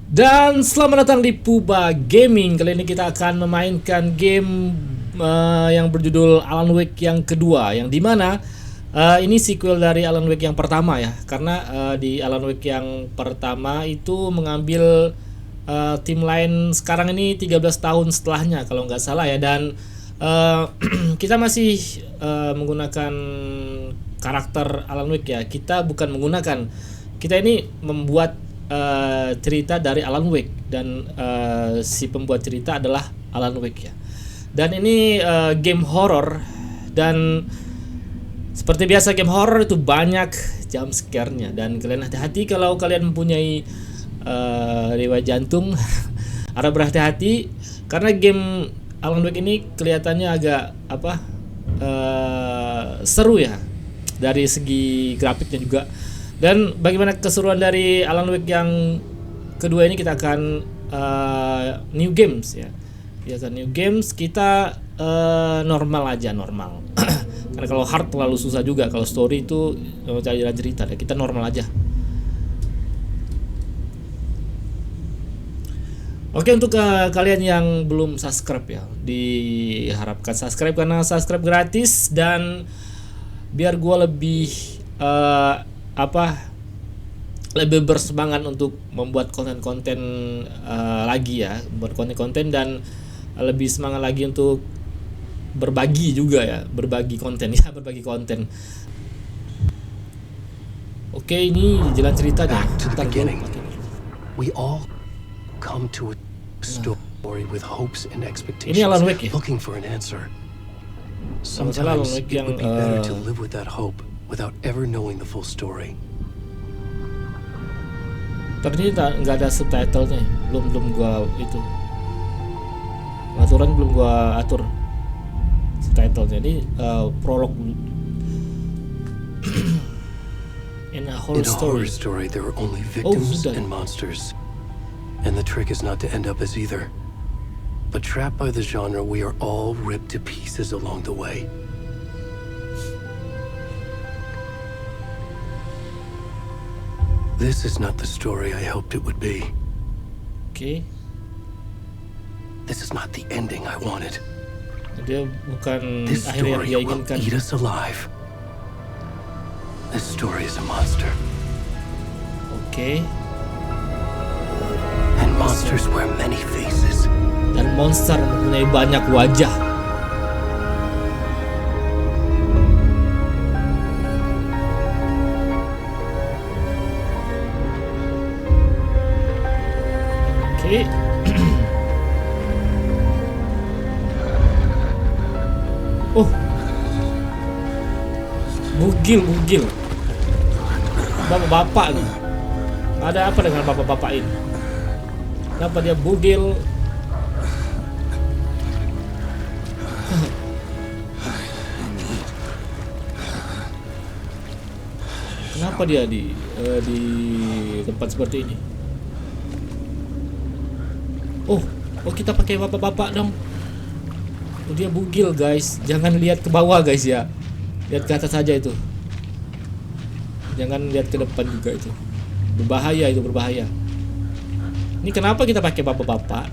Dan selamat datang di Puba Gaming. Kali ini kita akan memainkan game yang berjudul Alan Wake yang kedua, yang dimana ini sequel dari Alan Wake yang pertama ya. Karena di Alan Wake yang pertama itu mengambil tim lain sekarang ini 13 tahun setelahnya kalau nggak salah ya. Dan kita masih menggunakan karakter Alan Wake ya. Kita bukan menggunakan, kita ini membuat cerita dari Alan Wake dan si pembuat cerita adalah Alan Wake ya. Dan ini game horror, dan seperti biasa game horror itu banyak jump scare-nya, dan kalian hati-hati kalau kalian mempunyai riwayat jantung. Harap berhati-hati karena game Alan Wake ini kelihatannya agak seru ya dari segi grafiknya juga. Dan bagaimana keseruan dari Alan Wake yang kedua ini, kita akan new games ya. Biasa new games kita normal aja, normal. Karena kalau hard terlalu susah juga, kalau story itu cari jalan cerita ya. Kita normal aja. Oke, untuk kalian yang belum subscribe ya, diharapkan subscribe karena subscribe gratis, dan biar gue lebih lebih bersemangat untuk membuat konten-konten lagi ya, membuat konten-konten, dan lebih semangat lagi untuk berbagi juga ya, berbagi konten ya, berbagi konten. Oke, ini jalan ceritanya. We all come to a story with hopes and expectations. Ini Alan Wake ya? Looking for an answer. Sometimes it would be better to live with that hope without ever knowing the full story. Ternyata nggak ada subtitlenya, belum gua itu aturan, belum gua atur subtitlenya. Ini prolog. In a horror story there are only victims and monsters, and the trick is not to end up as either. But trapped by the genre, we are all ripped to pieces along the way. This is not the story I hoped it would be. Okay. This is not the ending I wanted. Dia bukan This akhir yang story dia will inginkan. eat us alive. This story is a monster. Okay. And monsters wear many faces. Dan monster mempunyai banyak wajah. Oke. Oh, bugil. Bapak-bapak nih. Ada apa dengan bapak-bapak ini? Kenapa dia bugil? Kenapa dia di tempat seperti ini? Oh, kita pakai bapak-bapak dong. Oh, dia bugil guys. Jangan lihat ke bawah guys ya. Lihat ke atas saja itu. Jangan lihat ke depan juga itu. Berbahaya itu, berbahaya. Ini kenapa kita pakai bapak-bapak?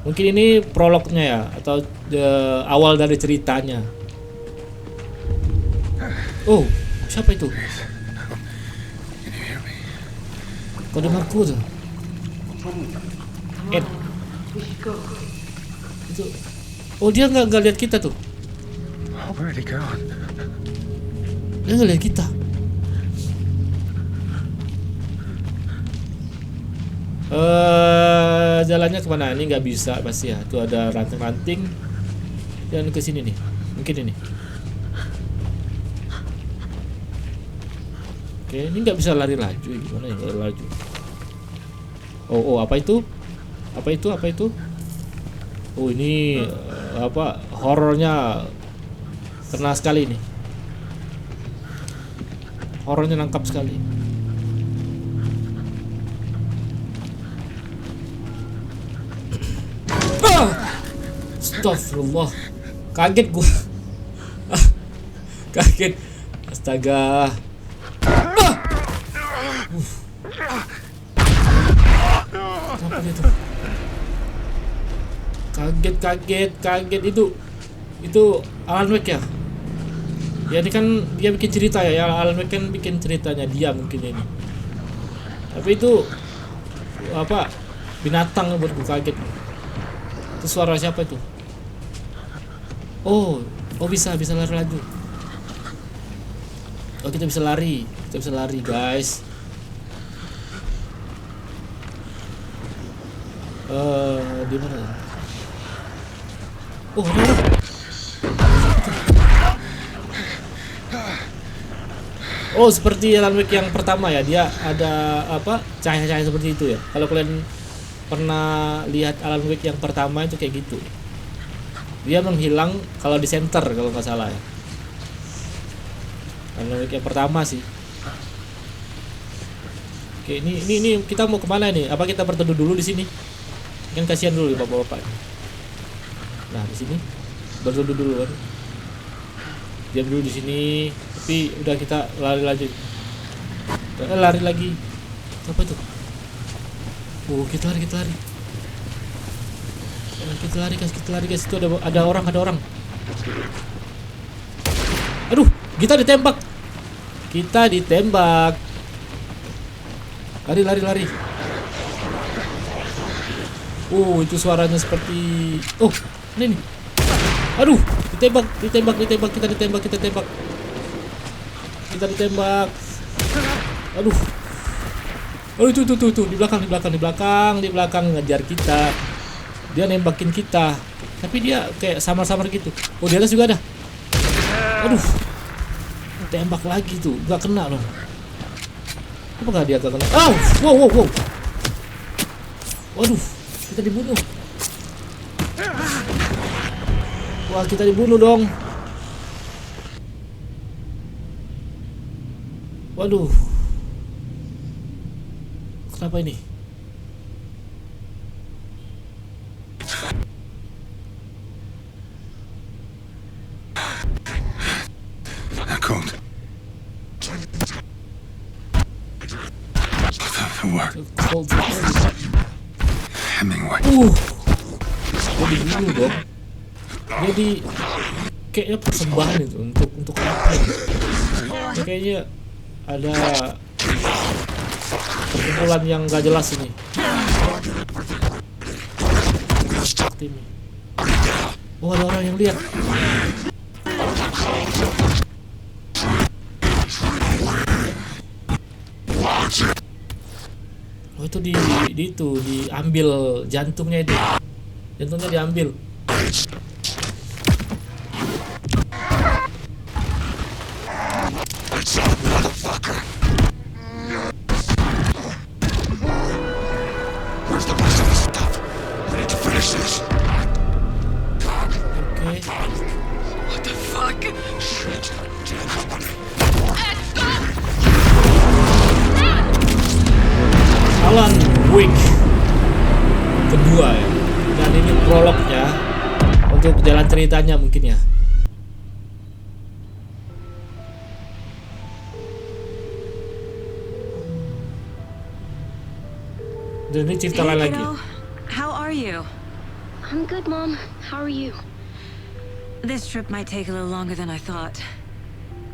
Mungkin ini prolognya ya, atau awal dari ceritanya. Oh, siapa itu? Kau dengarku tuh? Ed. Itu. Oh, dia nggak lihat kita tuh. Dia nggak lihat kita. Jalannya kemana? Ini nggak bisa pasti ya. Tuh ada ranting-ranting. Dan ke sini nih. Mungkin ini. Oke, ini nggak bisa lari laju. Gimana ya lari laju? Oh, apa itu? Apa itu? Oh, ini horornya kena sekali nih. Horornya nangkap sekali. Astagfirullah. Kaget gua. Kaget. Astaga. gitu. Kaget itu Alan Wake ya. Ya ini kan dia bikin cerita ya, Alan Wake kan bikin ceritanya dia mungkin ini. Tapi itu apa? Binatang buat gue kaget. Itu suara siapa itu? Oh bisa lari lagi. Oh kita bisa lari guys. Di mana? Oh ada orang. Oh seperti Alan Wake yang pertama ya, dia ada apa cahaya-cahaya seperti itu ya. Kalau kalian pernah lihat Alan Wake yang pertama itu kayak gitu. Dia menghilang kalau di center kalau nggak salah ya. Alan Wake yang pertama sih. Oke ini kita mau kemana nih? Apa kita berteduh dulu di sini? Kan kasihan dulu ya bapak-bapak. Nah di sini berteduh dulu kan. Diam dulu di sini. Tapi udah kita lari lagi. Lari lagi. Apa itu? Oh kita lari. Kita lari guys. Itu ada orang. Aduh, kita ditembak. Lari. Oh, itu suaranya seperti ini nih. Aduh, ditembak. Kita ditembak. Aduh. Oh, itu di belakang ngejar kita. Dia nembakin kita. Tapi dia kayak samar-samar gitu. Oh, di atas juga ada. Aduh. Tembak lagi tuh, enggak kena loh. Apa enggak dia enggak kena? Oh, wow. Waduh, kita dibunuh. Wah, kita dibunuh dong. Waduh. Kenapa ini? Hemingway. Dibunuh dong. Jadi kayaknya persembahan itu untuk apa? Ya, kayaknya ada perkumpulan yang gak jelas ini. Oh ada orang yang lihat. Oh itu diambil jantungnya itu. Jantungnya diambil. Alan Wake kedua ya, dan ini prolognya untuk jalan ceritanya mungkin ya. Dan ini cerita lain lagi. How are you? I'm good, Mom. How are you? This trip might take a little longer than I thought.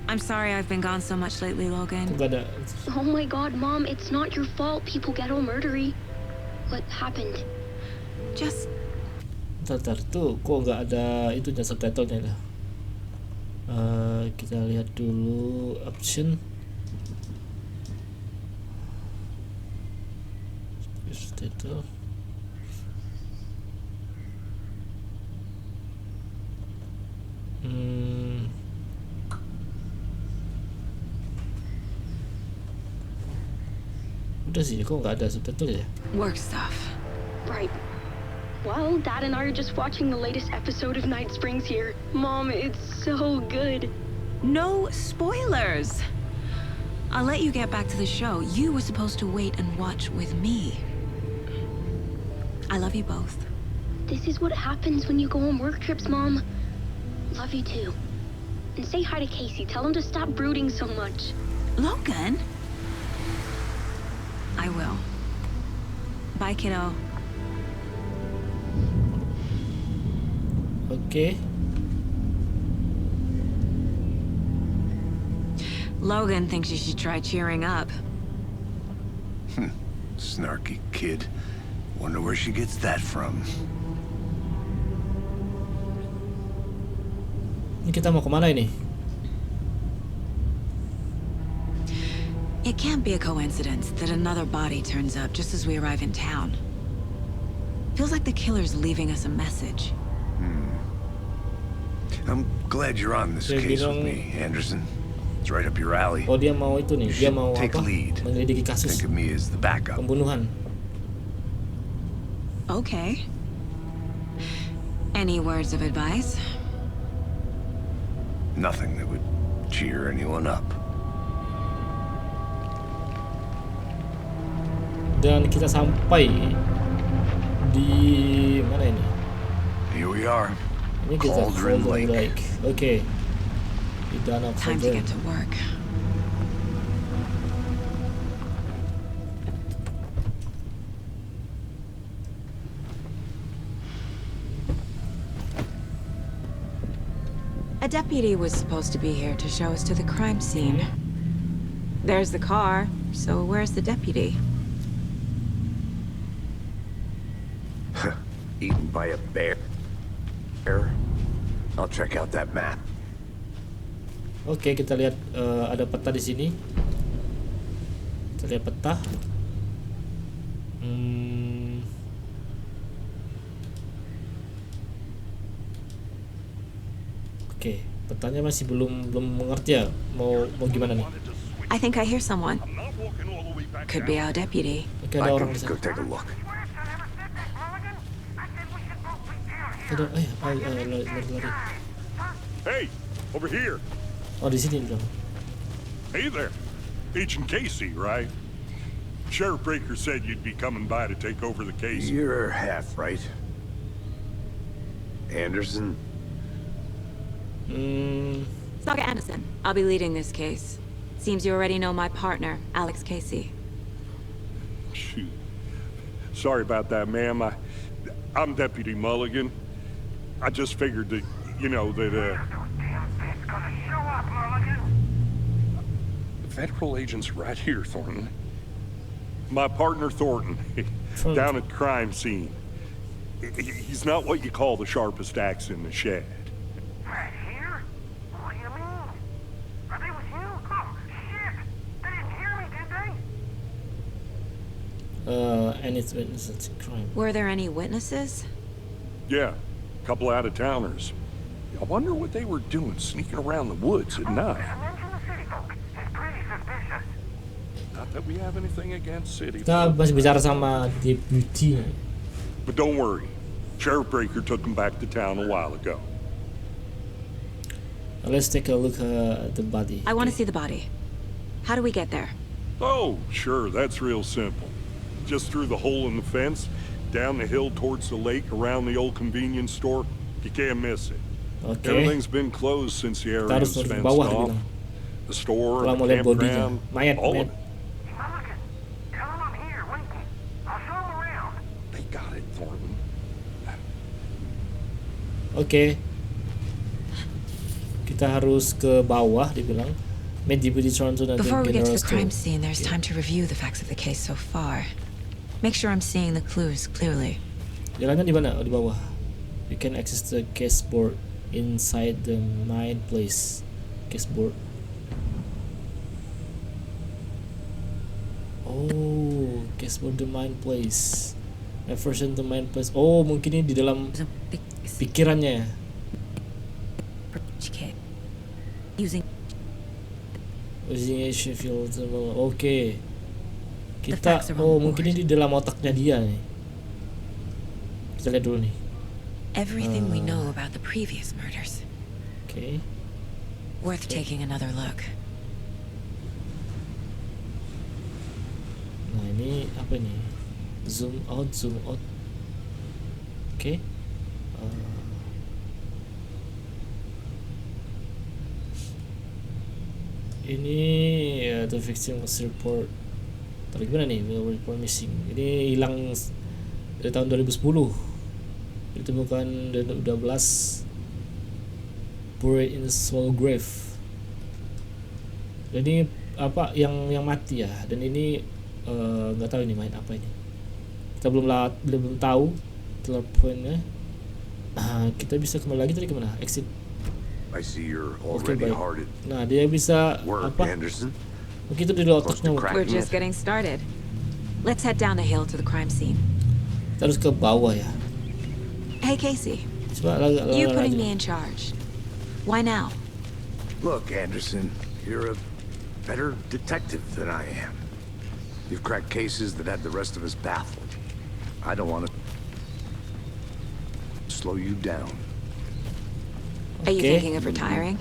I'm sorry I've been gone so much lately, Logan. Gak ada. Oh my God, Mom, it's not your fault. People get all murdery. What happened? Just... Bentar, tuh kok nggak ada itunya subtitlenya lah. Kita lihat dulu option. Subtitle. Udah sih, kok nggak ada subtitle ya? work stuff. Right. Well, Dad and I are just watching the latest episode of Night Springs here. Mom, it's so good. No spoilers! I'll let you get back to the show. You were supposed to wait and watch with me. I love you both. This is what happens when you go on work trips, Mom. Love you too. And say hi to Casey. Tell him to stop brooding so much. Logan? I will. Bye, kiddo. Oke. Logan thinks you should try cheering up. Snarky kid. Wonder where she gets that from. Ini kita mau kemana ini? It can't be a coincidence that another body turns up just as we arrive in town. Feels like the killer's leaving us a message. I'm glad you're on this Dia case with bilang- me, Anderson. It's right up your alley. Oh, dia mau itu nih. You Dia should mau take apa? lead. Menyelidiki kasus Think of me as the backup. pembunuhan. Okay. Any words of advice? Nothing that would cheer anyone up. Dan kita sampai di mana ini? Here we are. Ini kita Cauldron Cauldron Lake. Lake. Oke. Di danau Time to Cauldron. get to work. A deputy was supposed to be here to show us to the crime scene. There's the car, so where's the deputy? Eaten by a bear. I'll check out that map. Oke, kita lihat ada peta di sini. Kita lihat peta. Oke, petanya masih belum mengerti ya. Mau gimana nih? I think I hear someone. Could be our deputy. Oke, I ada orang can di go sana. take a look. Ada, lari. Hey, over here. Oh, di sini dong. Hey there. Agent Casey, right? Sheriff Breaker said you'd be coming by to take over the case. You're half right. Anderson? Naskah Anderson. I'll be leading this case. Seems you already know my partner, Alex Casey. Shoot. Sorry about that, ma'am. I'm Deputy Mulligan. I just figured that, that, Damn thing's gonna show up, Mulligan. the federal agent's right here, Thornton. My partner, Thornton, Thornton. down at crime scene. He's not what you call the sharpest axe in the shed. Right here? What do you mean? Are they with you? Oh, shit! They didn't hear me, did they? And it's witnesses to crime. Were there any witnesses? Yeah, a couple out-of-towners. I wonder what they were doing sneaking around the woods at night. Mention the city folk. It's pretty suspicious. Not that we have anything against city Kita folk. masih bicara sama deputy. But don't worry. Sheriff Breaker took them back to town a while ago. Let's take a look at the body. I want to see the body. How do we get there? Oh, sure, that's real simple. Just through the hole in the fence, down the hill towards the lake, around the old convenience store. You can't miss it. Oke. Everything's been closed since the area Kita harus was ke fenced bawah off. dibilang. The store, Kalau the mau lihat bodinya. campground, Mayat, all mayat. of it. Mulligan, tell them I'm here, waiting. I'll show them around. They got it, Thornton. Oke. Kita harus ke bawah dibilang. Meet Deputy Thornton and Before we get to General the crime Store. scene, there's time to review the facts of the case so far. Make sure I'm seeing the clues clearly. Jalannya di mana? Oh, di bawah. You can access the case board inside the main place. Case board. Oh, case board the main place. Version the main place. Oh, mungkin ini di dalam There's a big pikirannya. kid using Using Asian field. Oke. Kita facts are on the mungkin board. ini di dalam otaknya dia nih. Kita lihat dulu nih. everything we know about the previous murders. Oke. Worth taking another look. Nah, ini apa nih? Zoom out, zoom out. Oke. Ini the victim was report. Tadi gimana nih? Will report missing. Ini hilang dari tahun 2010. Ditemukan dan 12 buried in the small grave. Dan ini apa yang mati ya? Dan ini nggak tahu ini main apa ini. Kita belum tahu poinnya. Kita bisa kembali lagi tadi kemana? Exit. I see you're Oke, already baik. hearted. Nah, dia bisa Work, apa? Anderson. Begitu di otaknya. We're just getting started. Let's head down the hill to the crime scene. Kita harus ke bawah ya. Hey, Casey. Coba You putting lagi. me in charge. Why now? Look, Anderson, you're a better detective than I am. You've cracked cases that had the rest of us baffled. I don't want to slow you down. Are you Okay. thinking of retiring?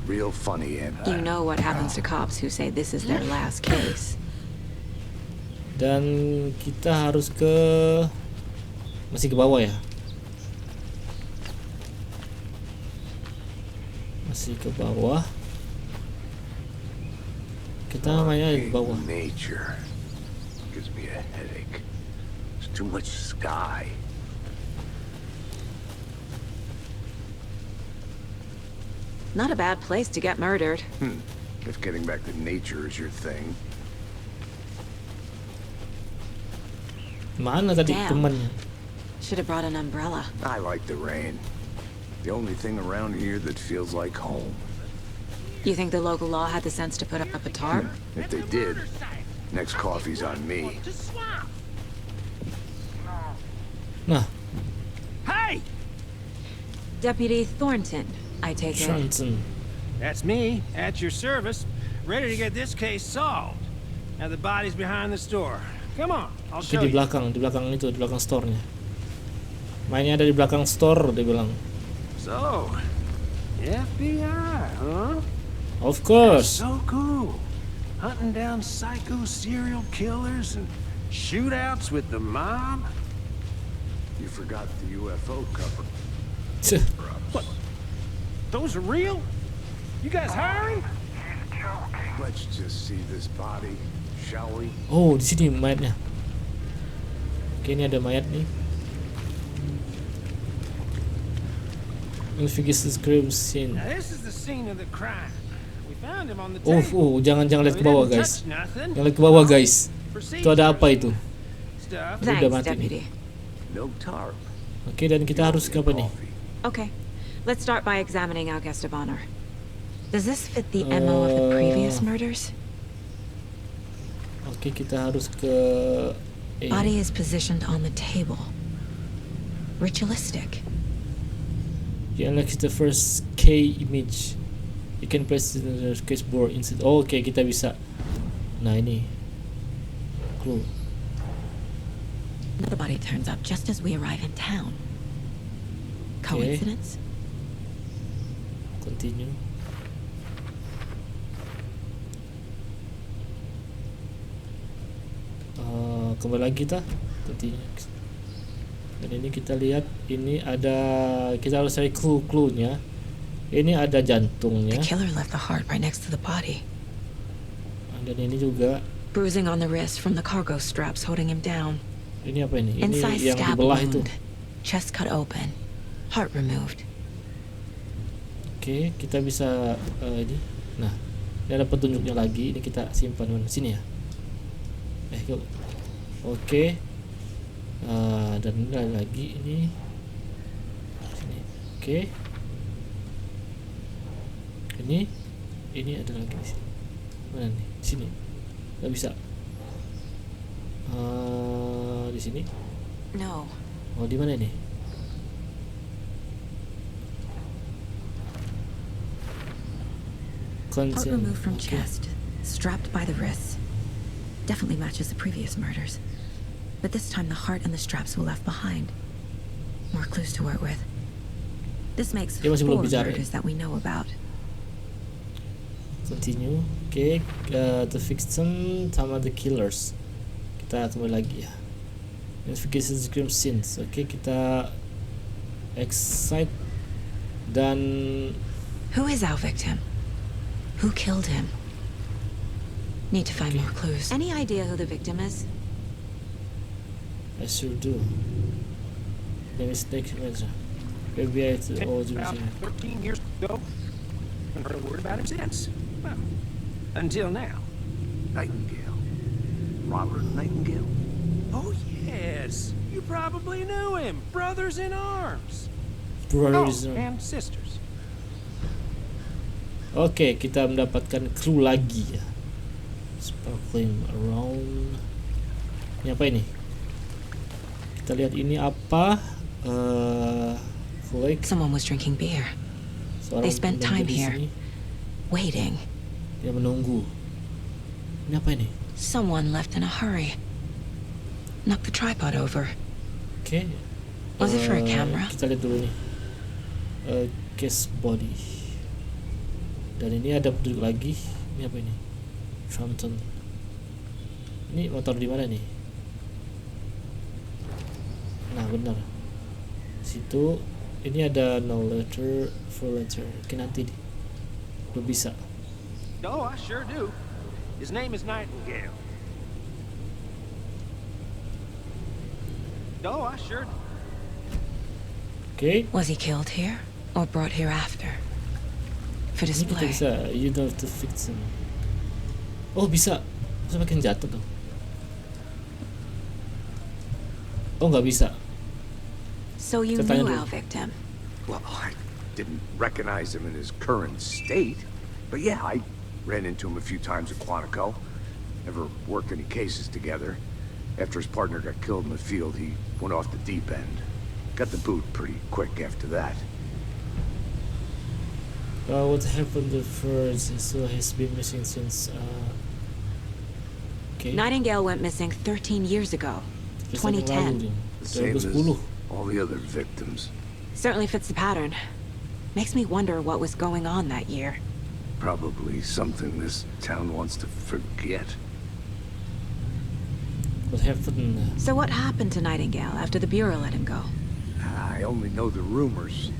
Real funny, and You know what happens to cops who say this is their last case. Dan kita harus masih ke bawah ya. Masih ke bawah. Kita mainnya di bawah. nature gives me a headache. There's too much sky. Not a bad place to get murdered. If getting back to nature is your thing. Mana tadi Damn. temannya? Should have brought an umbrella. I like the rain. The only thing around here that feels like home. You think the local law had the sense to put up a tarp? If they did, next coffee's on me. Nah, Hey! Deputy Thornton, I take it. Johnson. That's me, at your service, ready to get this case solved. Now the body's behind the store. Come on, I'll Oke, show di you. belakang itu, di belakang store-nya. Mainnya ada di belakang store, dia bilang. So, FBI, huh? Of course. So cool. Hunting down psycho serial killers and shootouts with the mob. You forgot the UFO cover. Those are real? You guys hiring? Let's just see this body, shall we? Oh, di sini mayatnya. Oke, ini ada mayat nih. Investigate crime scene. Now this is the scene of the crime. We found him on the Oh, table. jangan lihat ke We bawah, didn't guys. touch nothing. Jangan lihat ke bawah, guys. Procedures Itu ada apa itu? Stuff. Udah Thanks, mati nih. Deputy. No tarp. Oke, dan kita harus ke apa nih? Coffee. Okay, let's start by examining our guest of honor. Does this fit the MO of the previous murders? Oke, kita harus ke Body is positioned on the table. Ritualistic. You unlock the first K image. You can press the case board instead. Oh, oke, kita bisa. Nah, ini clue. Another body turns up just as we arrive in town. Coincidence? Continue. Kembali lagi kita. Continue. Dan ini kita lihat, ini ada, kita harus cari clue-nya. Ini ada The jantungnya. killer left the heart right next to the body. Dan ini juga, Bruising on the wrist from the cargo straps holding him down. ini apa ini? Ini Inside yang stab dibelah itu. wound. Chest cut open. Heart removed. Oke, kita bisa ini. Nah, ini ada petunjuknya lagi. Ini kita simpan mana? Sini ya. Yuk. Oke. Dan ini ada lagi ini. Sini. Oke. Ini ada lagi di sini. Mana nih? Sini. Nggak bisa. Di sini. No. Oh, di mana nih? Heart Consent. removed from Oke. chest. Strapped by the wrists. Definitely matches the previous murders. But this time the heart and the straps were left behind. More clues to work with. This makes Dia masih 4 belum bicara. murders that we know about. Continue. Oke, the victim sama the killers. Kita kembali lagi ya. Investigation crime scenes. Oke, kita excite dan Who is our victim? Who killed him? Need to find more clues. Any idea who the victim is? I sure do. Maybe snake image. Maybe it's all About 13 years ago. Haven't heard a word about him since. Well, until now. Nightingale. Robert Nightingale? Oh, yes. You probably knew him. Brothers in arms. brothers. And sisters. Oke, kita mendapatkan clue lagi ya. Sparkling around. Ini apa ini? Kita lihat ini apa? Flake. Someone was drinking beer. They spent time here, waiting. Dia menunggu. Ini apa ini? Someone left in a hurry. Knocked the tripod over. Oke. Was it for a camera? Kita lihat dulu nih. Case body. Dan ini ada penduduk lagi. Ini apa ini? Fountain. Ini motor di mana nih? Nah, benar. Situ ini ada no letter, full letter. Oke, nanti belum bisa. Oh, I sure do. His name is Nightingale. Oh, I sure. Oke. Was he killed here or brought here after? For Ini kita display. bisa. You don't have to fix him. Oh, bisa. Bisa makin jatuh dong. Oh, nggak bisa. So you Kita tanya knew dulu. our victim. Well, I didn't recognize him in his current state. But yeah, I ran into him a few times at Quantico. Never worked any cases together. After his partner got killed in the field, he went off the deep end. Got the boot pretty quick after that. What happened at first? So he's been missing since. Okay. Nightingale went missing 13 years ago. 2010. The same as 2010. all the other victims. Certainly fits the pattern. Makes me wonder what was going on that year. Probably something this town wants to forget. What happened? So what happened to Nightingale after the Bureau let him go? I only know the rumors.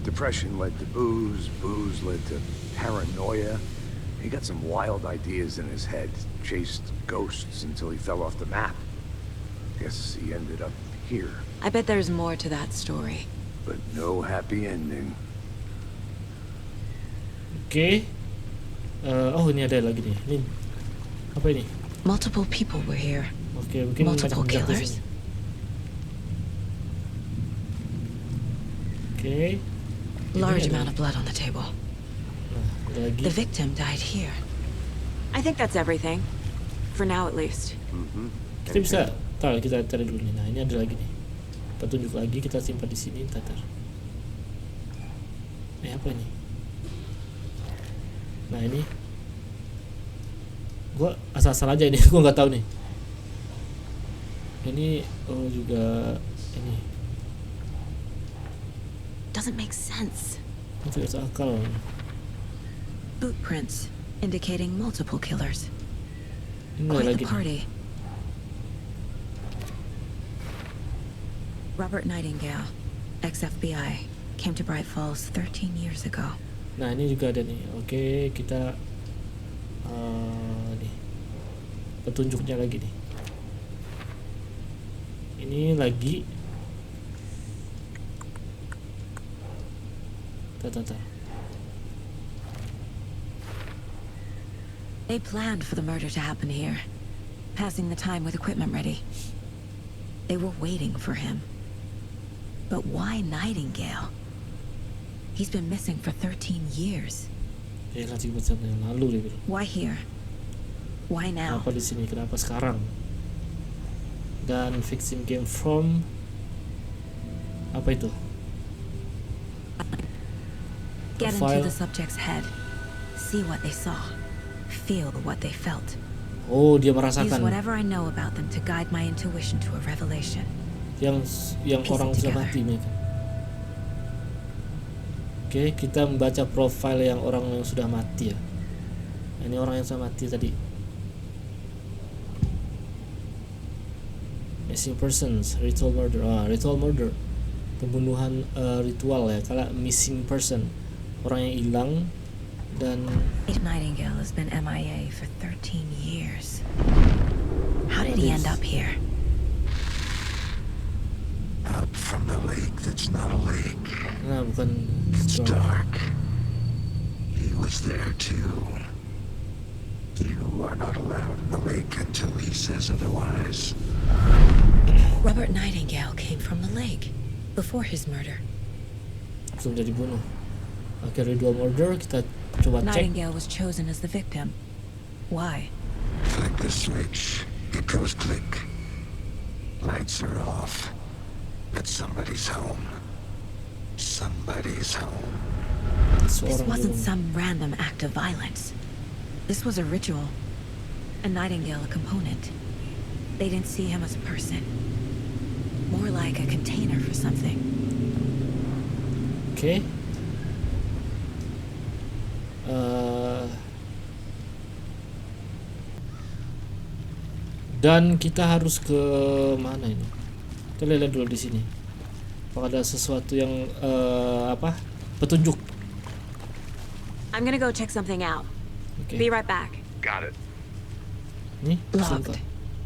Depression led to booze, booze led to paranoia. He got some wild ideas in his head, chased ghosts until he fell off the map. Guess he ended up here, I bet there's more to that story. but no happy ending. Oke. Oh, ini ada lagi nih. Ini apa ini? Multiple people were here. Oke, mungkin Multiple banyak penjaga killers. sini. Oke. Large Ini ada- amount of blood on the table. Nah, ada lagi. The victim died here. I think that's everything. For now, at least. Kita bisa, kita cari dulu nih. Nah, ini ada lagi nih. Petunjuk lagi, kita simpan di sini, tar. Apa ini? Nah, ini. Gua asal-asal aja ini, gua nggak tahu nih. Ini juga ini. Doesn't make sense. Ini tidak seakal. Boot prints indicating multiple killers. Ini ada Quite lagi the nih. party. Robert Nightingale, ex-FBI, came to Bright Falls 13 years ago. Nah, ini juga ada nih. Oke, kita nih petunjuknya lagi nih. Ini lagi. Tar. They planned for the murder to happen here, passing the time with equipment ready. They were waiting for him. But why Nightingale? He's been missing for 13 years. Lah 3 tahun yang lalu dia bilang. Why here? Why now? Kenapa di sini? Kenapa sekarang? Dan fixing game from apa itu? Get Profile. into the subject's head. See what they saw. Feel what they felt. Oh, dia Use merasakan whatever I know about them to guide my intuition to a revelation. yang Piece orang it sudah together. mati mereka. Oke, kita membaca profile yang orang yang sudah mati ya. Ini orang yang sudah mati tadi. Missing persons, ritual murder. Ritual murder. Pembunuhan ritual ya. Kalau missing person, orang yang hilang dan Nightingale has been MIA for 13 years. How did he end up here? Up from the lake. It's not a lake. Nah, bukan It's storm. dark. He was there too. You are not allowed in the lake until he says otherwise. Robert Nightingale came from the lake before his murder. Sebelum dia dibunuh. Oke, ritual murder kita coba cek. Nightingale was chosen as the victim. Why? Flick the switch. It goes click. Lights are off. But somebody's home. Somebody's home. This Seorang wasn't dibunuh. some random act of violence. This was a ritual. And Nightingale a component. They didn't see him as a person. More like a container for something. Oke. Dan kita harus ke mana ini? Kita lihat dulu di sini. Apakah ada sesuatu yang petunjuk? I'm gonna go check something out. Oke. Be right back. Got it. Nih, Locked. sebentar.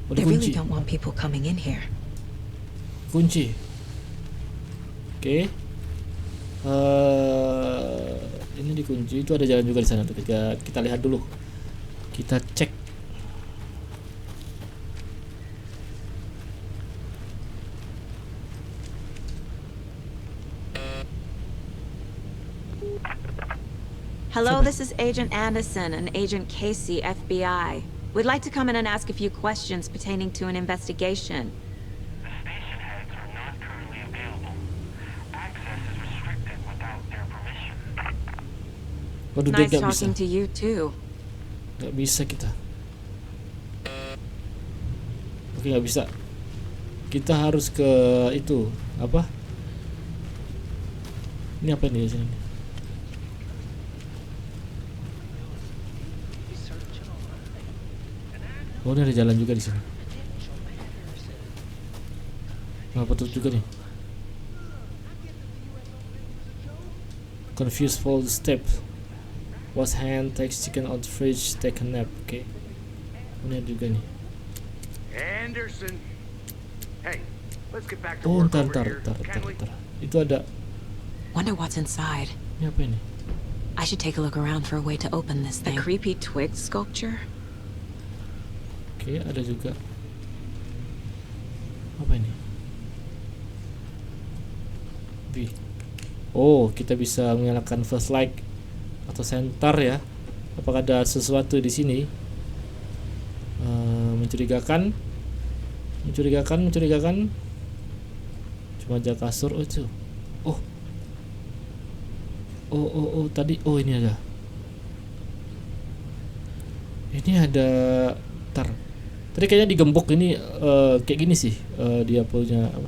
Oh, They really dikunci. don't want people coming in here. Kunci. Oke. Ini dikunci. Itu ada jalan juga di sana tuh. Kita lihat dulu. Kita cek. Hello, this is Agent Anderson and Agent Casey, FBI. We'd like to come in and ask a few questions pertaining to an investigation. The station heads are not currently available. Access is restricted without their permission. Waduh, dia Nice nggak bisa. talking to you, too. Nggak bisa kita. Oke, nggak bisa. Kita harus ke itu apa? Ini apa ini di sini? Oh, ini ada jalan juga di sini. Apa tuh juga nih? Confused follow the step. Wash hand, takes chicken out the fridge, take a nap. Oke. Ini ada juga nih. Anderson. Hey, let's get back to Oh, work ntar. over here, can we? Itu ada. Wonder what's inside. Ini apa ini? I should take a look around for a way to open this The thing. creepy twig sculpture? Oke, ada juga. Apa ini? B. Oh, kita bisa menyalakan flashlight atau center ya. Apakah ada sesuatu di sini? Mencurigakan. Cuma aja kasur. Oh, itu. Oh, tadi. Oh, ini ada. Ini ada. Tar. Tadi kayaknya digembok ini kayak gini sih. Dia punya apa?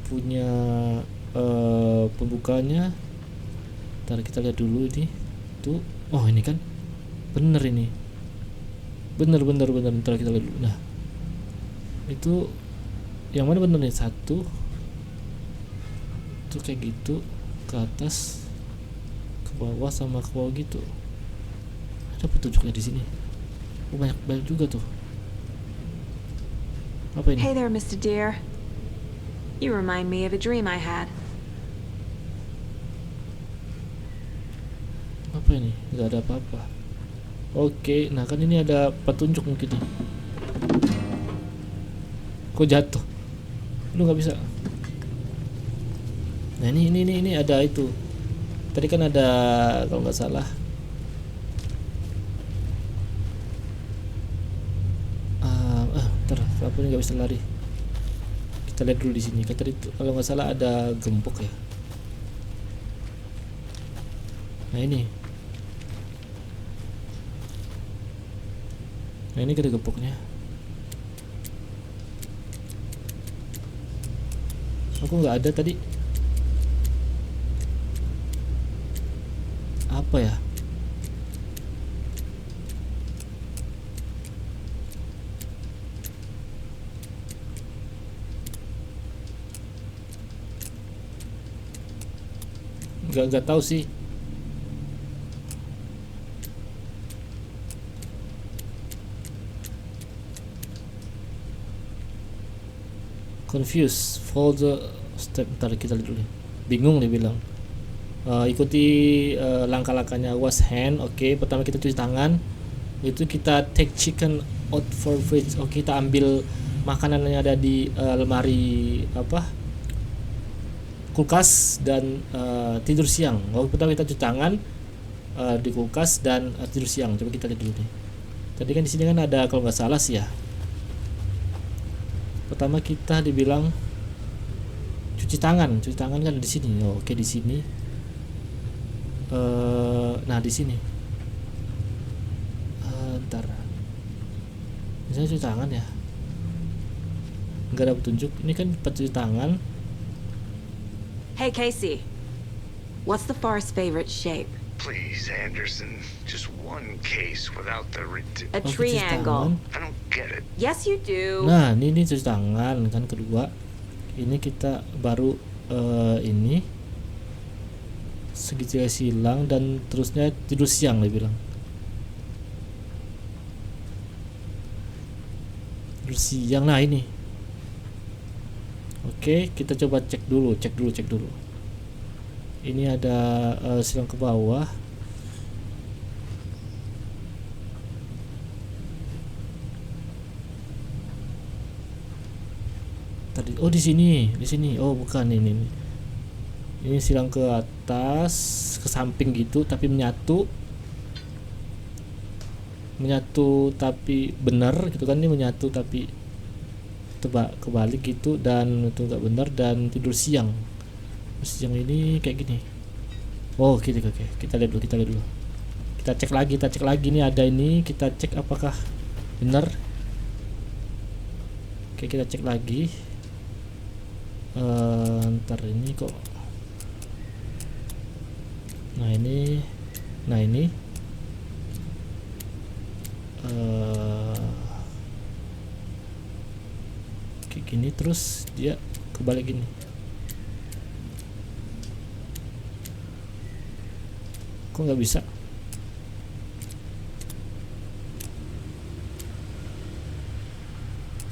Punya pembukanya. Ntar kita lihat dulu ini. Tuh. Oh, ini kan. Bener ini. Bener. Ntar kita lihat dulu. Nah. Itu yang mana bener nih? Satu. Itu kayak gitu. Ke atas. Ke bawah sama ke bawah gitu. Ada petunjuknya di sini. Oh, banyak juga tuh. Apa ini? Hey there, Mr. Deer. You remind me of a dream I had. Apa ini? Nggak ada apa-apa. Oke, nah kan ini ada petunjuk mungkin nih. Kok jatuh? Lu nggak bisa. Nah ini ada itu. Tadi kan ada kalau nggak salah. Ntar apa ini nggak bisa lari. Kita lihat dulu di sini. Kan tadi kalau nggak salah ada gembok ya. Nah ini ada gemboknya. Aku nggak ada tadi. Apa ya? Nggak tahu sih. confused, follow the step. Ntar kita lihat dulu. Bingung dia bilang. Ikuti langkah-langkahnya. Wash hand. Oke, pertama kita cuci tangan. Itu kita take chicken out for fridge. Oke, kita ambil makanan yang ada di lemari kulkas dan tidur siang. Pertama kita cuci tangan di kulkas dan tidur siang. Coba kita lihat dulu nih. Tadi kan di sini kan ada, kalau nggak salah sih ya. Pertama kita dibilang cuci tangan kan di sini. Oke, di sini. Nah di sini. Ntar. Misalnya cuci tangan ya. Nggak ada petunjuk. Ini kan cuci tangan. Hey, Casey. What's the far's favorite shape? Please, Anderson. Just one case without the A triangle. I don't get it. Yes, you do. Nah, ini cuci tangan kan kedua. Ini kita baru ini segitiga silang dan terusnya tidur siang dia bilang. Tidur siang. Nah, ini. Oke, kita coba cek dulu. Ini ada silang ke bawah. Tadi di sini. Oh, bukan ini. Ini silang ke atas, ke samping gitu tapi menyatu tapi benar gitu kan, ini menyatu tapi kebalik gitu, dan itu nggak benar, dan tidur siang ini kayak gini. Oh gitu. Oke, kita lihat dulu. Kita cek lagi nih, ada ini, kita cek apakah benar. Oke, kita cek lagi. Ntar ini kok. Nah ini kayak gini, terus dia kebalik gini. Kok nggak bisa?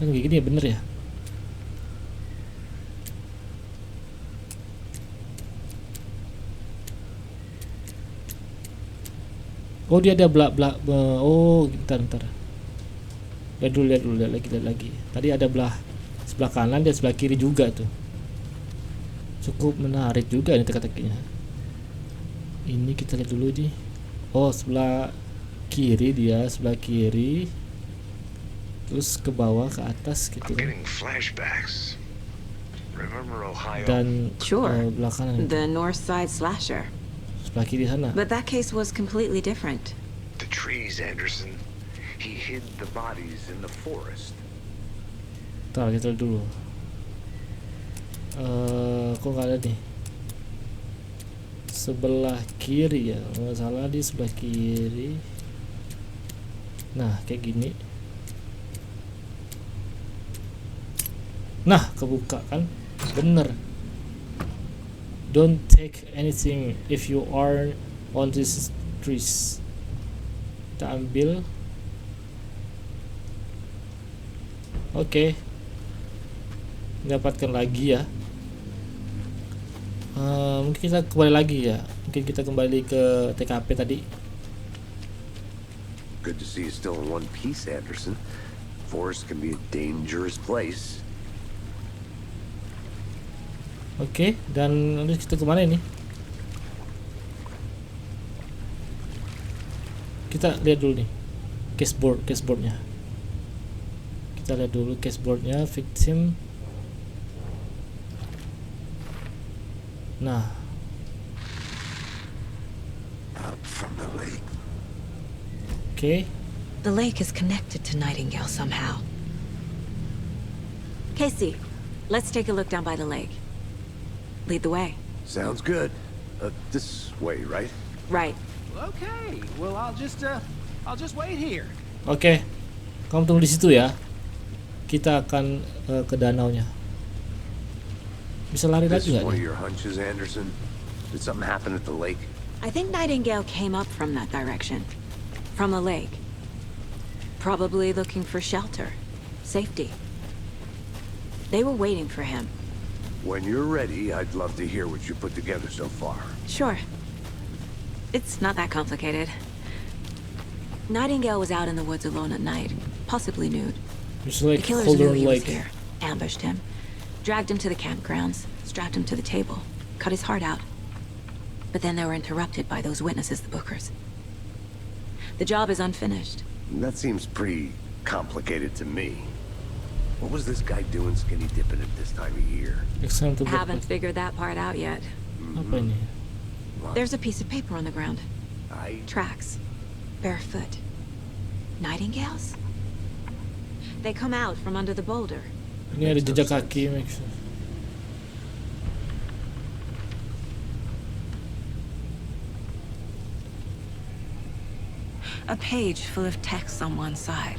Kan kayak gini ya, bener ya? Oh, dia ada oh, bentar. Lihat dulu lagi. Tadi ada sebelah kanan dan sebelah kiri juga tuh. Cukup menarik juga ini teka-tekinya. Ini kita lihat dulu nih. Oh, sebelah kiri. Terus ke bawah, ke atas gitu kan. Dan belah kanan. The North Side Slasher. Sebelah kiri sana. But that case was completely different. The trees, Anderson. He hid the bodies in the forest. Ntar kita lihat dulu. Kok nggak ada nih? Sebelah kiri ya, nggak salah di sebelah kiri. Nah, kayak gini. Nah, kebuka kan? Bener. Don't take anything if you are on these trees. Kita ambil. Oke. Dapatkan lagi ya. Mungkin kita kembali lagi ya. Mungkin kita kembali ke TKP tadi. Good to see you still in one piece, Anderson. Forest can be a dangerous place. Oke, dan nanti kita kemana ini? Kita lihat dulu nih cashboardnya. Kita lihat dulu cashboardnya, victim. Nah, oke. The lake is connected to Nightingale somehow. Casey, let's take a look down by the lake. Lead the way. Sounds good. This way, right? Right. Okay. Well, I'll just wait here. Oke. Kamu tunggu di situ ya. Kita akan ke danaunya. Bisa lari This lagi is nggak? one of your hunches, Anderson? Did something happen at the lake? I think Nightingale came up from that direction. From the lake. Probably looking for shelter. Safety. They were waiting for him. When you're ready, I'd love to hear what you put together so far. Sure. It's not that complicated. Nightingale was out in the woods alone at night, possibly nude. It's The like killers knew Horor he was like. here, ambushed him, dragged him to the campgrounds, strapped him to the table, cut his heart out. But then they were interrupted by those witnesses, the Bookers. The job is unfinished. That seems pretty complicated to me. What was this guy doing skinny dipping at this time of year? Exam to Haven't figured that part out yet. Apa ini? There's a piece of paper on the ground. I... Tracks. Barefoot. Nightingales? They come out from under the boulder. Ini ada jejak kaki, Max. A page full of text on one side.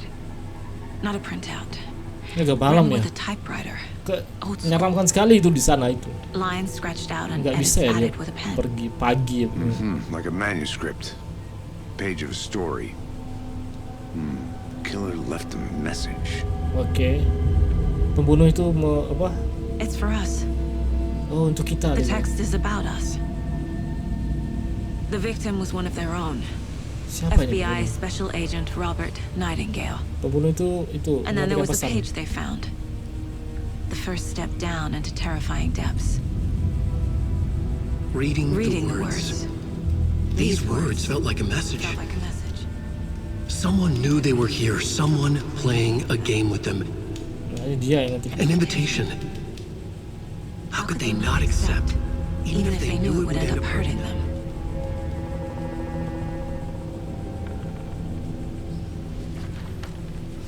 Not a printout. Ini agak malam Written ya. with a typewriter. Menyeramkan sekali itu di sana itu. Lines scratched out and Nggak edits bisa ya dia added with a pen. pergi pagi ya. Like a manuscript. Page of a story. Killer left a message. Oke. Pembunuh itu apa? It's for us. Oh, untuk kita. The dia. text is about us. The victim was one of their own. Siapa ini? FBI Pembunuh? Special Agent Robert Nightingale. Pembunuh itu. And then there was a pesan. page they found. The first step down into terrifying depths. Reading The the words. These words felt like a message. Felt like a message. Someone knew they were here. Someone playing a game with them. Nah, ini dia yang nanti. An invitation. How could they not accept? Even if they knew it would end up hurting them.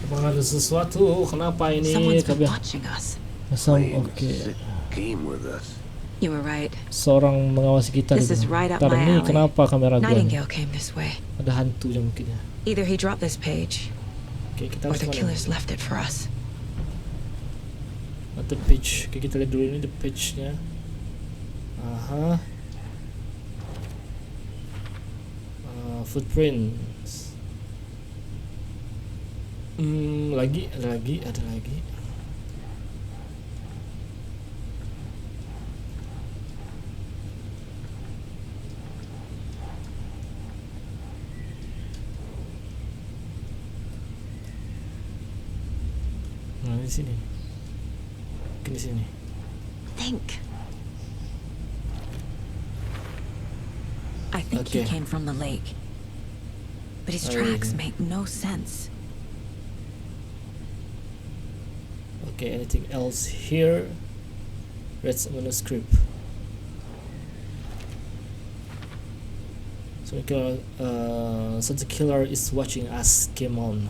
Emang ada sesuatu? Kenapa ini? Someone's been watching us. Playing Oke. a sick game with us. You were right. Seorang mengawasi kita. This gitu. is right up Ntar my ini alley. kenapa kamera gua? nih? Nightingale came this way. Ada hantunya mungkin ya. Either he dropped this page, Oke, kita or harus the kemana? killers left it for us. The page. Oke, kita lihat dulu ini the page-nya. Aha. Footprints. Ada lagi. Nah, di sini. Mungkin di sini. Think. I think Okay. he came from the lake. But his tracks make no sense. Okay, anything else here? Reads a manuscript. So since the killer is watching us, came on.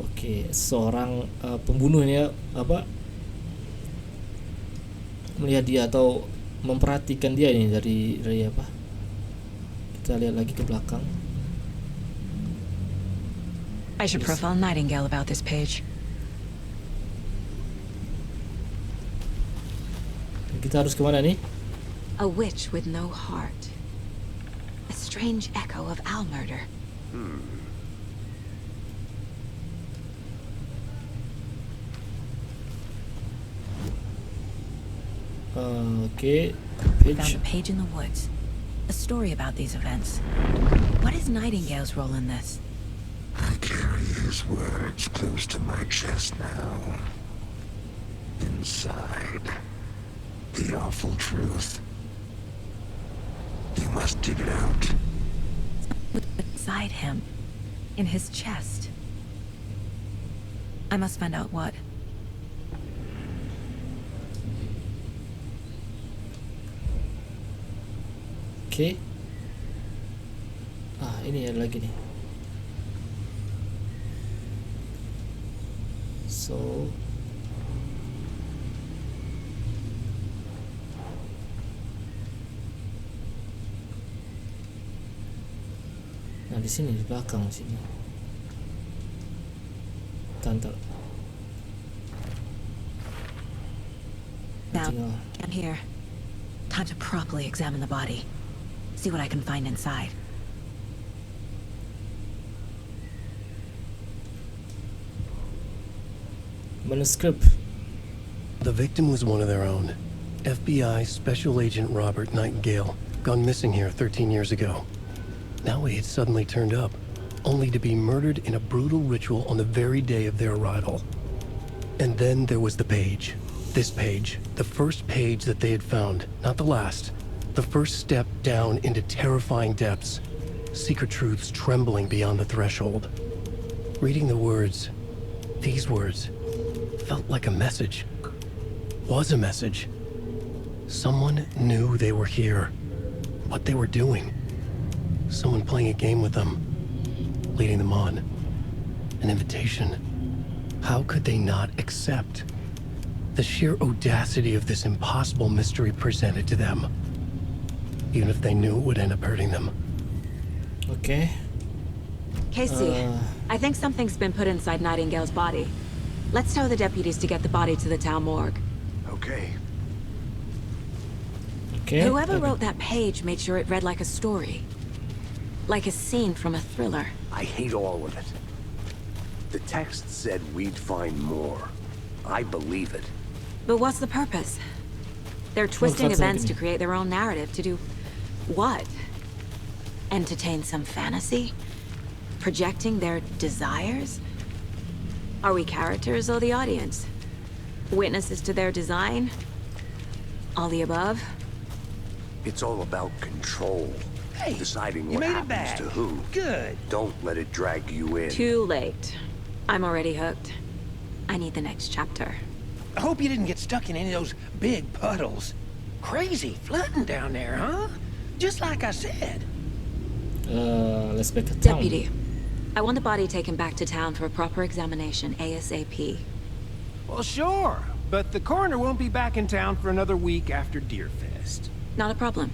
Oke, seorang pembunuh ini ya, apa? Melihat dia atau memperhatikan dia ini dari apa? Kita lihat lagi ke belakang. I should profile Nightingale about this page. Kita harus kemana nih? A witch with no heart. A strange echo of owl murder. Oke, We found page. a page in the woods. A story about these events. What is Nightingale's role in this? I carry his words close to my chest now. Inside, the awful truth. You must dig it out. Inside him. In his chest. I must find out what. Oke. Ini ada lagi nih. So nah di sini di belakang sini. Tantar. Now, Tinggal. I'm here. Time to properly examine the body. See what I can find inside. Manuscript. The victim was one of their own. FBI Special Agent Robert Nightingale, gone missing here 13 years ago. Now he had suddenly turned up, only to be murdered in a brutal ritual on the very day of their arrival. And then there was the page. This page, the first page that they had found, not the last. The first step down into terrifying depths. Secret truths trembling beyond the threshold. Reading the words, these words, felt like a message. Was a message. Someone knew they were here. What they were doing. Someone playing a game with them. Leading them on. An invitation. How could they not accept? The sheer audacity of this impossible mystery presented to them. Even if they knew it would end up hurting them. Okay. Casey, I think something's been put inside Nightingale's body. Let's tell the deputies to get the body to the town morgue. Okay. Okay. Whoever wrote that page made sure it read like a story. Like a scene from a thriller. I hate all of it. The text said we'd find more. I believe it. But what's the purpose? They're twisting that's events to happening. create their own narrative. To do what? Entertain some fantasy? Projecting their desires? Are we characters or the audience? Witnesses to their design? All the above? It's all about control. Hey, Deciding you what made it happens back. to who. Good. Don't let it drag you in. Too late. I'm already hooked. I need the next chapter. I hope you didn't get stuck in any of those big puddles. Crazy flooding down there, huh? Just like I said. Let's back to town. Deputy, I want the body taken back to town for a proper examination ASAP. Well, sure. But the coroner won't be back in town for another week after Deerfest. Not a problem.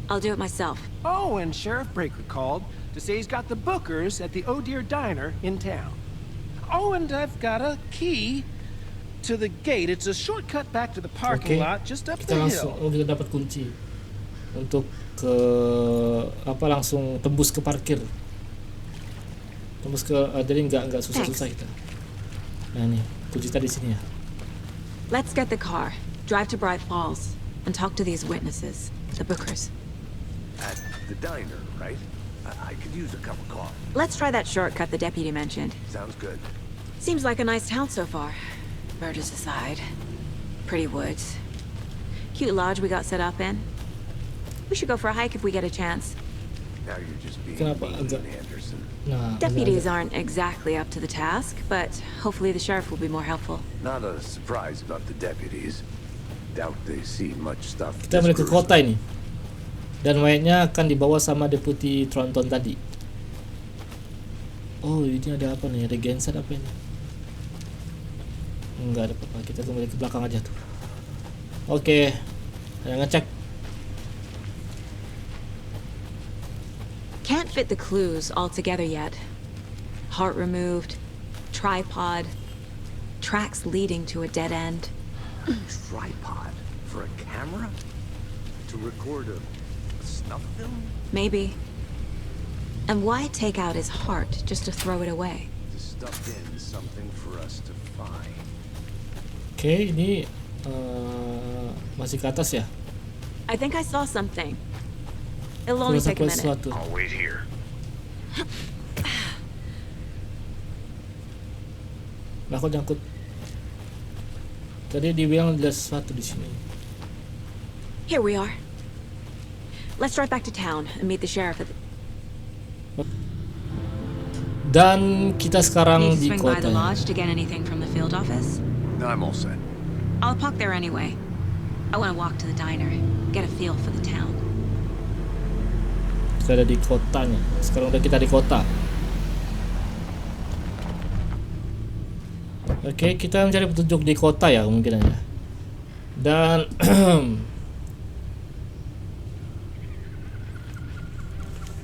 I'll do it myself. Oh, and Sheriff Breaker called to say he's got the bookers at the Oh Dear Diner in town. Oh, and I've got a key to the gate. It's a shortcut back to the parking Oke. lot just up Kita the langsung hill. kita dapat kunci untuk ke apa langsung tembus ke parkir. Tembus ke jadi nggak susah-susah kita. Nah nih kunci tadi sini ya. Let's get the car, drive to Bright Falls, and talk to these witnesses, the bookers. At the diner, right? I could use a cup of coffee. Let's try that shortcut the deputy mentioned. Sounds good. Seems like a nice town so far. Murders aside. Pretty woods. Cute lodge we got set up in. We should go for a hike if we get a chance. Now you're just being Kenapa mean, agak- Anderson. Nah, Deputies agak- aren't exactly up to the task, but hopefully the sheriff will be more helpful. Not a surprise about the deputies. Doubt they see much stuff. Kita this balik ke gruesome. kota ini. Dan mayatnya akan dibawa sama deputi Tronton tadi. Oh, ini ada apa nih? Ada genset apa ini? Enggak ada apa-apa. Kita kembali ke belakang aja tuh. Oke. Saya ngecek. Can't fit the clues all together yet. Heart removed, tripod, tracks leading to a dead end. Tripod for a camera? To record a snuff film? Maybe. And why take out his heart just to throw it away? To stuff in something for us to find. Oke, ini masih ke atas ya. I think I saw something. It'll only take a minute. Sesuatu. I'll wait here. Lah kok nyangkut. Tadi dibilang ada sesuatu di sini. Here we are. Let's drive back to town and meet the sheriff at the... Dan kita sekarang Need to di swing by kota. the lodge to get anything from the field office? No, I'm all set. I'll park there anyway. I want to walk to the diner, get a feel for the town. Kita ada di kotanya. Sekarang udah kita di kota. Oke, kita mencari petunjuk di kota ya kemungkinannya. Dan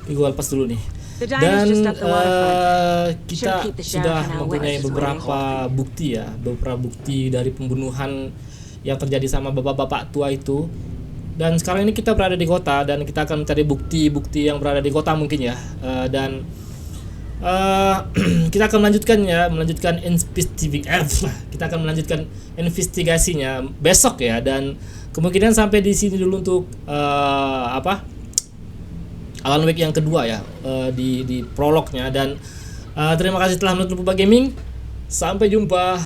ini gue lepas dulu nih. The Dan diner's just up the waterfront. kita Should keep the sheriff sudah and our mempunyai witnesses beberapa bukti ya, beberapa bukti dari pembunuhan yang terjadi sama bapak-bapak tua itu. Dan sekarang ini kita berada di kota dan kita akan mencari bukti-bukti yang berada di kota mungkin ya. Dan kita akan melanjutkan kita akan melanjutkan investigasinya besok ya, dan kemungkinan sampai di sini dulu untuk Alan Wake yang kedua ya, di prolognya. Dan terima kasih telah menonton Puba Gaming. Sampai jumpa.